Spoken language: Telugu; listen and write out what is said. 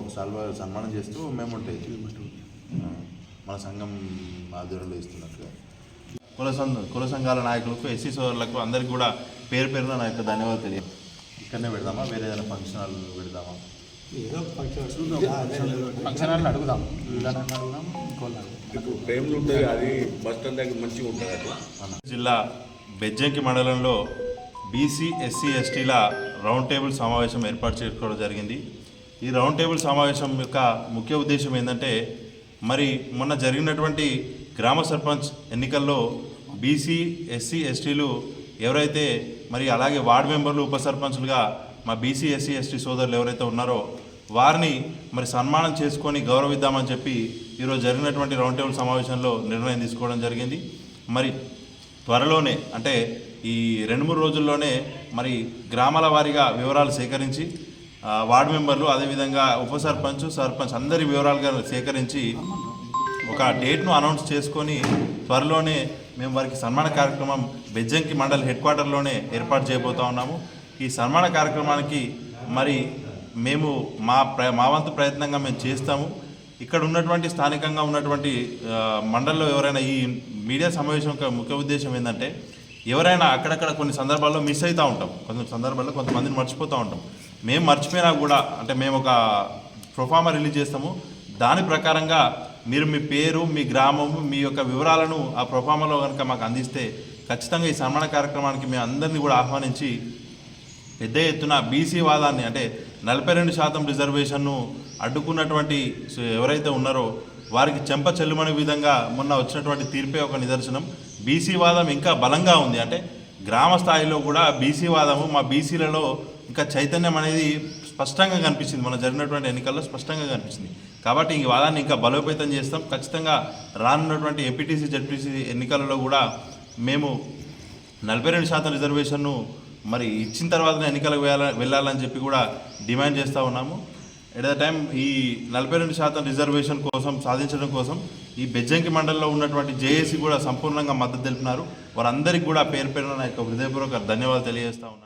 ఒక సన్మానం చేస్తూ మేము మన సంఘం ఆధ్వర్యంలో ఇస్తున్నట్టుగా కుల సంఘాల నాయకులకు, ఎస్సీ సోదరులకు అందరికీ కూడా పేరు పేరున నా యొక్క ధన్యవాదాలు తెలియదు. ఇక్కడనే పెడదామా, వేరే ఏదైనా ఫంక్షన్ హాల్ పెడదామా? ఫంక్షన్ హాల్ అడుగుదాం, జిల్లా బెజ్జంకి మండలంలో బీసీ ఎస్సీ ఎస్టీల రౌండ్ టేబుల్ సమావేశం ఏర్పాటు చేసుకోవడం జరిగింది. ఈ రౌండ్ టేబుల్ సమావేశం యొక్క ముఖ్య ఉద్దేశం ఏంటంటే, మరి మొన్న జరిగినటువంటి గ్రామ సర్పంచ్ ఎన్నికల్లో బీసీ ఎస్సీ ఎస్టీలు ఎవరైతే, మరి అలాగే వార్డు మెంబర్లు, ఉప సర్పంచులుగా మా బీసీ ఎస్సీ ఎస్టీ సోదరులు ఎవరైతే ఉన్నారో వారిని మరి సన్మానం చేసుకొని గౌరవిద్దామని చెప్పి ఈరోజు జరిగినటువంటి రౌండ్ టేబుల్ సమావేశంలో నిర్ణయం తీసుకోవడం జరిగింది. మరి త్వరలోనే అంటే ఈ 2-3 రోజుల్లోనే మరి గ్రామాల వారీగా వివరాలు సేకరించి వార్డు మెంబర్లు, అదేవిధంగా ఉప సర్పంచ్, సర్పంచ్ అందరి వివరాలుగా సేకరించి ఒక డేట్ను అనౌన్స్ చేసుకొని త్వరలోనే మేము వారికి సన్మాన కార్యక్రమం బెజ్జంకి మండల్ హెడ్ క్వార్టర్లోనే ఏర్పాటు చేయబోతూ ఉన్నాము. ఈ సన్మాన కార్యక్రమానికి మరి మేము మా వంతు ప్రయత్నంగా మేము చేస్తాము. ఇక్కడ ఉన్నటువంటి స్థానికంగా ఉన్నటువంటి మండల్లో ఎవరైనా ఈ మీడియా సమావేశం యొక్క ముఖ్య ఉద్దేశం ఏంటంటే, ఎవరైనా అక్కడక్కడ కొన్ని సందర్భాల్లో మిస్ అవుతూ ఉంటాం, కొన్ని సందర్భాల్లో కొంతమందిని మర్చిపోతూ ఉంటాం. మేము మర్చిపోయినా కూడా అంటే మేము ఒక ప్రొఫార్మా రిలీజ్ చేస్తాము. దాని ప్రకారంగా మీరు మీ పేరు, మీ గ్రామము, మీ యొక్క వివరాలను ఆ ప్రొఫార్మాలో కనుక మాకు అందిస్తే ఖచ్చితంగా ఈ సన్మాన కార్యక్రమానికి మేము అందరినీ కూడా ఆహ్వానించి పెద్ద ఎత్తున బీసీ వాదాన్ని అంటే 42% రిజర్వేషన్ను అడ్డుకున్నటువంటి ఎవరైతే ఉన్నారో వారికి చెంప చెల్లుమనే విధంగా మొన్న వచ్చినటువంటి తీర్పే ఒక నిదర్శనం. బీసీ వాదం ఇంకా బలంగా ఉంది. అంటే గ్రామ స్థాయిలో కూడా బీసీ వాదము, మా బీసీలలో ఇంకా చైతన్యం అనేది స్పష్టంగా కనిపించింది. మన జరిగినటువంటి ఎన్నికల్లో స్పష్టంగా కనిపించింది. కాబట్టి ఈ వాదాన్ని ఇంకా బలోపేతం చేస్తాం. ఖచ్చితంగా రానున్నటువంటి ఎంపీటీసీ, జడ్పీటీసీ ఎన్నికలలో కూడా మేము 42% రిజర్వేషన్ను మరి ఇచ్చిన తర్వాతనే ఎన్నికలకు వెళ్ళాలని చెప్పి కూడా డిమాండ్ చేస్తూ ఉన్నాము. ఎట్ ద టైం ఈ 42% రిజర్వేషన్ కోసం సాధించడం కోసం ఈ బెజ్జంకి మండలంలో ఉన్నటువంటి జేఏసీ కూడా సంపూర్ణంగా మద్దతు తెలిపినారు. వారందరికీ కూడా పేరు పేరున నా యొక్క హృదయపూర్వక ధన్యవాదాలు తెలియజేస్తా ఉన్నాను.